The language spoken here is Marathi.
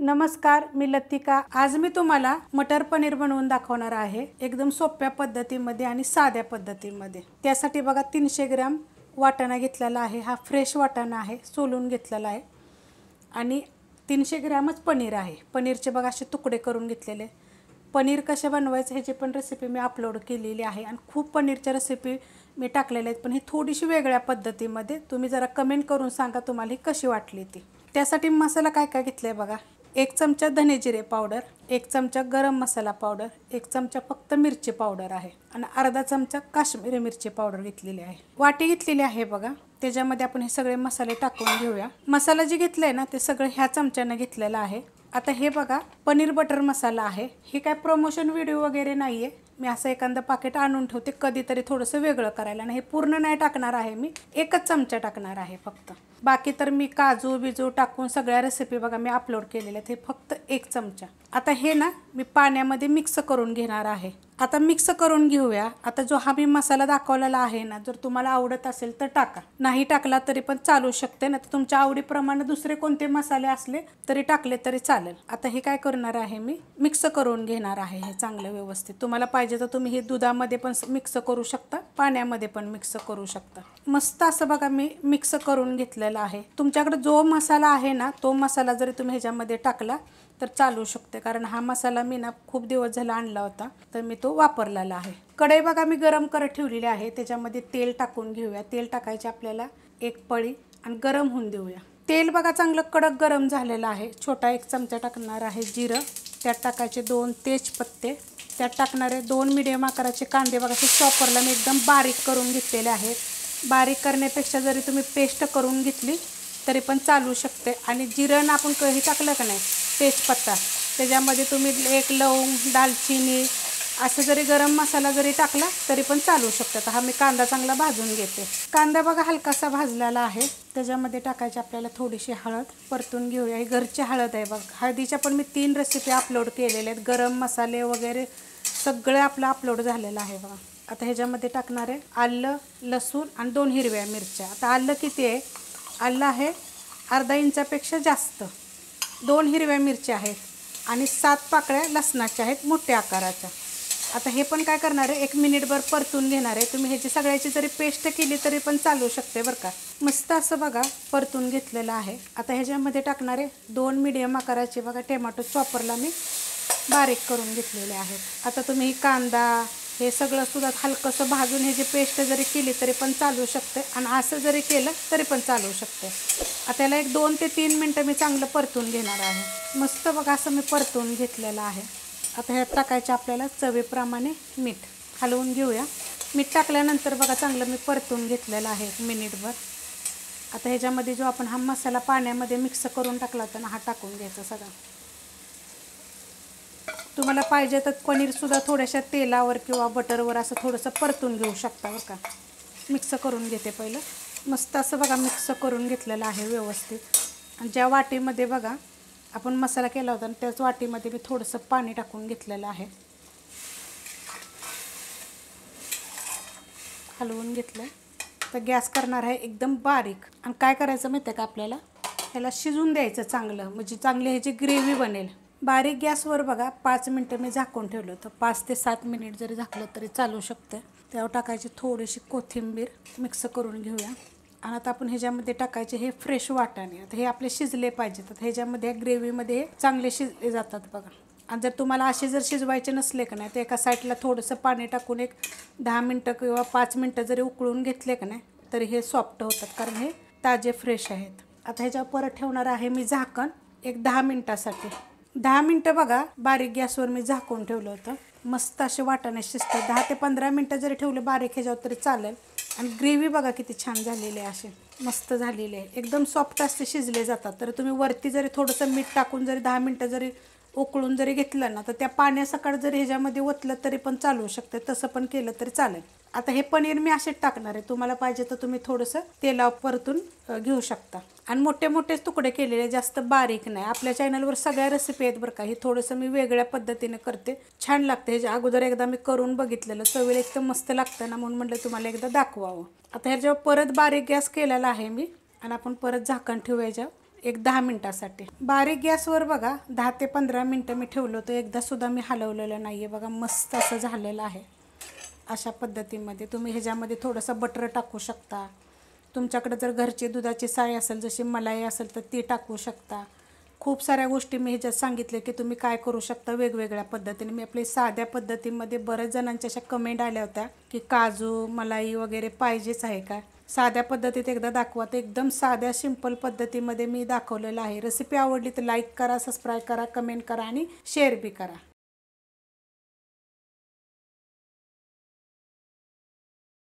नमस्कार, मी लतिका। आज मी तुम्हाला मटर पनीर बनवून दाखवणार आहे, एकदम सोप्या पद्धतीमध्ये आणि साध्या पद्धतीमध्ये। त्यासाठी बघा 300 ग्रॅम वाटाणा घेतलेला आहे। हा फ्रेश वाटाणा आहे, सोलून घेतलेला आहे आणि 300 ग्रॅमच पनीर आहे। पनीरचे बघा असे तुकडे करून घेतलेले। पनीर कसे बनवायचे ह्याची पण रेसिपी मी अपलोड केलेली आहे आणि खूप पनीरच्या रेसिपी मी टाकलेल्या आहेत, पण ही थोडीशी वेगळ्या पद्धतीमध्ये। तुम्ही जरा कमेंट करून सांगा तुम्हाला ही कशी वाटली ती। त्यासाठी मसाला काय काय घेतलाय बघा। 1 चमचा धने जिरे पावडर, 1 चमचा गरम मसाला पावडर, 1 चमचा फक्त मिरची पावडर आहे आणि अर्धा चमचा काश्मीरी मिरची पावडर घेतलेली आहे। वाटी घेतलेली आहे बघा, त्याच्यामध्ये आपण हे सगळे मसाले टाकून घेऊया। मसाला जे घेतलाय ना ते सगळं ह्या चमच्याने घेतलेला आहे। आता हे बघा पनीर बटर मसाला आहे। हे काय प्रमोशन व्हिडिओ वगैरे नाहीये, मी असं एखादं पाकिट आणून ठेवते कधीतरी थोडंसं वेगळं करायला। आणि हे पूर्ण नाही टाकणार आहे, मी 1च चमचा टाकणार आहे फक्त। बाकी तर मी काजू बिजू टाकून सगळ्या रेसिपी बघा मी अपलोड केलेल्या आहेत। हे फक्त 1 चमचा। आता हे ना मी पाण्यामध्ये मिक्स करून घेणार आहे। आता मिक्स करून घेऊया। आता जो हा मी मसाला दाखवलेला आहे ना, जर तुम्हाला आवडत असेल तर टाका, नाही टाकला तरी पण चालू शकते ना। तुमच्या आवडीप्रमाणे दुसरे कोणते मसाले असले तरी टाकले तरी चालेल। आता हे काय करणार आहे, मी मिक्स करून घेणार आहे हे चांगलं व्यवस्थित। तुम्हाला पाहिजे तर तुम्ही हे दुधामध्ये पण मिक्स करू शकता, पाण्यामध्ये पण मिक्स करू शकता। मस्त असं बघा मी मिक्स करून घेतलेला आहे। तुमच्याकडे जो मसाला आहे ना तो मसाला जरी तुम्ही ह्याच्यामध्ये टाकला तर चालू शकते, कारण हा मसाला मी ना खूप दिवस झाला आणला होता तर मी तो वापरलेला आहे। कढई बघा मी गरम करत ठेवलेली आहे, त्याच्यामध्ये तेल टाकून घेऊया। तेल टाकायचे आपल्याला 1 पळी आणि गरम होऊन देऊया। तेल बघा चांगलं कडक गरम झालेलं आहे। छोटा 1 चमचा टाकणार आहे जिरं, त्यात टाकायचे 2 तेजपत्ते, त्यात टाकणारे 2 मीडियम आकाराचे कांदे बघा, हे चॉपरला मी एकदम बारीक करून घेतलेले आहेत। बारीक करण्यापेक्षा जरी तुम्ही पेस्ट करून घेतली तरी पण चालू शकते। आणि जिरं आपण काही टाकलं का नाही, तेजपत्ता, त्याच्यामध्ये तुम्ही 1 लवंग, दालचिनी असं जरी गरम मसाला जरी टाकला तरी पण चालू शकतं। तर हा मी कांदा चांगला भाजून घेते। कांदा बघा हलकासा भाजलेला आहे, त्याच्यामध्ये टाकायची आपल्याला थोडीशी हळद, परतून घेऊया। ही घरची हळद आहे बघ। हळदीच्या पण मी 3 रेसिपी अपलोड केलेल्या आहेत, गरम मसाले वगैरे सगळे आपलं अपलोड झालेलं आहे बघा। आता ह्याच्यामध्ये टाकणार आहे आलं, लसूण आणि 2 हिरव्या मिरच्या। आता आलं किती आहे, आलं आहे अर्धा इंचापेक्षा जास्त, 2 हिरव्या मिरच्या आहेत आणि 7 पाकळ्या लसणाच्या आहेत मोठ्या आकाराच्या। आता हे पण काय करणार आहे, 1 मिनिटभर परतून घेणार आहे। तुम्ही ह्याची सगळ्याची जरी पेस्ट केली तरी पण चालू शकते बरं का। मस्त असं बघा परतून घेतलेलं आहे। आता ह्याच्यामध्ये टाकणार आहे 2 मीडियम आकाराचे बघा टोमॅटो, चॉपरला मी बारीक करून घेतलेले आहेत। आता तुम्ही कांदा हे सगळं सुद्धा हलकंसं भाजून ह्याची पेस्ट जरी केली तरी पण चालू शकते आणि असं जरी केलं तरी पण चालू शकते। आता याला 2 ते 3 मिनटं मी चांगलं परतून घेणार आहे। मस्त बघा असं मी परतून घेतलेलं आहे। आता ह्यात टाकायचं आपल्याला चवीप्रमाणे मीठ, हलवून घेऊया। मीठ टाकल्यानंतर बघा चांगलं मी परतून घेतलेलं आहे 1 मिनिटभर। आता ह्याच्यामध्ये जो आपण हा मसाला पाण्यामध्ये मिक्स करून टाकला होता ना, हा टाकून घ्यायचा सगळा। तुम्हाला पाहिजे तर पनीरसुद्धा थोड्याशा तेलावर किंवा बटरवर असं थोडंसं परतून घेऊ शकता बरं का। मिक्स करून घेते पहिलं। मस्त असं बघा मिक्स करून घेतलेलं आहे व्यवस्थित। आणि ज्या वाटीमध्ये बघा आपण मसाला केला होता त्याच वाटीमध्ये मी थोडंसं पाणी टाकून घेतलेलं आहे। हलवून घेतलं। तर गॅस करणार आहे एकदम बारीक आणि काय करायचं माहिती आहे का, आपल्याला ह्याला शिजून द्यायचं चांगलं, म्हणजे चांगली ह्याची ग्रेव्ही बनेल। बारीक गॅसवर बघा 5 मिनटं मी झाकून ठेवलं होतं, 5 ते 7 मिनिट जरी झाकलं तरी चालू शकते। त्यावर टाकायची थोडीशी कोथिंबीर, मिक्स करून घेऊया। आणि आता आपण ह्याच्यामध्ये टाकायचे हे फ्रेश वाटाणे। आता हे आपले शिजले पाहिजेत, तर ह्याच्यामध्ये ग्रेव्हीमध्ये चांगले शिजले जातात बघा। आणि जर तुम्हाला असे जर शिजवायचे नसले का नाही तर एका साईडला थोडंसं पाणी टाकून 10 मिनटं किंवा 5 मिनटं जरी उकळून घेतले का नाही तरी हे सॉफ्ट होतात, कारण हे ताजे फ्रेश आहेत। आता ह्याच्यावर परत ठेवणार आहे मी झाकण 10 मिनटासाठी। 10 मिनटं बघा बारीक गॅसवर मी झाकून ठेवलं होतं। मस्त असे वाटाणे शिजतात। 10 ते 15 मिनटं जरी ठेवले बारीक ह्याच्यावर तरी चालेल। आणि ग्रेव्ही बघा किती छान झालेली आहे, असे मस्त झालेले आहे, एकदम सॉफ्ट असे शिजले जातात। तर तुम्ही वरती जरी थोडंसं मीठ टाकून जरी 10 मिनटं जरी उकळून जरी घेतलं ना तर त्या पाण्यासकट जरी ह्याच्यामध्ये ओतलं तरी पण चालू शकते, तसं पण केलं तरी चालेल। आता हे पनीर मी असेच टाकणार आहे, तुम्हाला पाहिजे तर तुम्ही थोडंसं तेलावर परतून घेऊ शकता। आणि मोठे मोठे तुकडे केलेले, जास्त बारीक नाही। आपल्या चॅनलवर सगळ्या रेसिपी आहेत बरं का, ही थोडंसं मी वेगळ्या पद्धतीने करते, छान लागते। ह्याच्या अगोदर एकदा मी करून बघितलेलं, चवीला एकदम मस्त लागतं ना, म्हणून म्हटलं तुम्हाला एकदा दाखवावं। आता ह्याच्यावर परत बारीक गॅस केलेला आहे मी आणि आपण परत झाकण ठेवायचं एक 10 मिनटासाठी. बारीक गॅसवर बघा 10 ते 15 मिनटं मी ठेवलं होतं. एकदा सुद्धा मी हलवलेलं नाही आहे बघा. मस्त असं झालेलं आहे. अशा पद्धतीमध्ये तुम्ही ह्याच्यामध्ये थोडंसं बटर टाकू शकता. तुमच्याकडे जर घरची दुधाची साय असेल, जशी मलाई असेल, तर ती टाकू शकता. खूप साऱ्या गोष्टी मी ह्याच्यात सांगितले की तुम्ही काय करू शकता वेगवेगळ्या पद्धतीने. मी आपली साध्या पद्धतीमध्ये बऱ्याच जणांच्या अशा कमेंट आल्या होत्या की काजू मलाई वगैरे पाहिजेच आहे का. साध्या पद्धतीत एकदा दाखवा. तर एकदम साध्या सिंपल पद्धतीमध्ये मी दाखवलेलं आहे. रेसिपी आवडली तर लाईक करा, सबस्क्राईब करा, कमेंट करा आणि शेअर बी करा.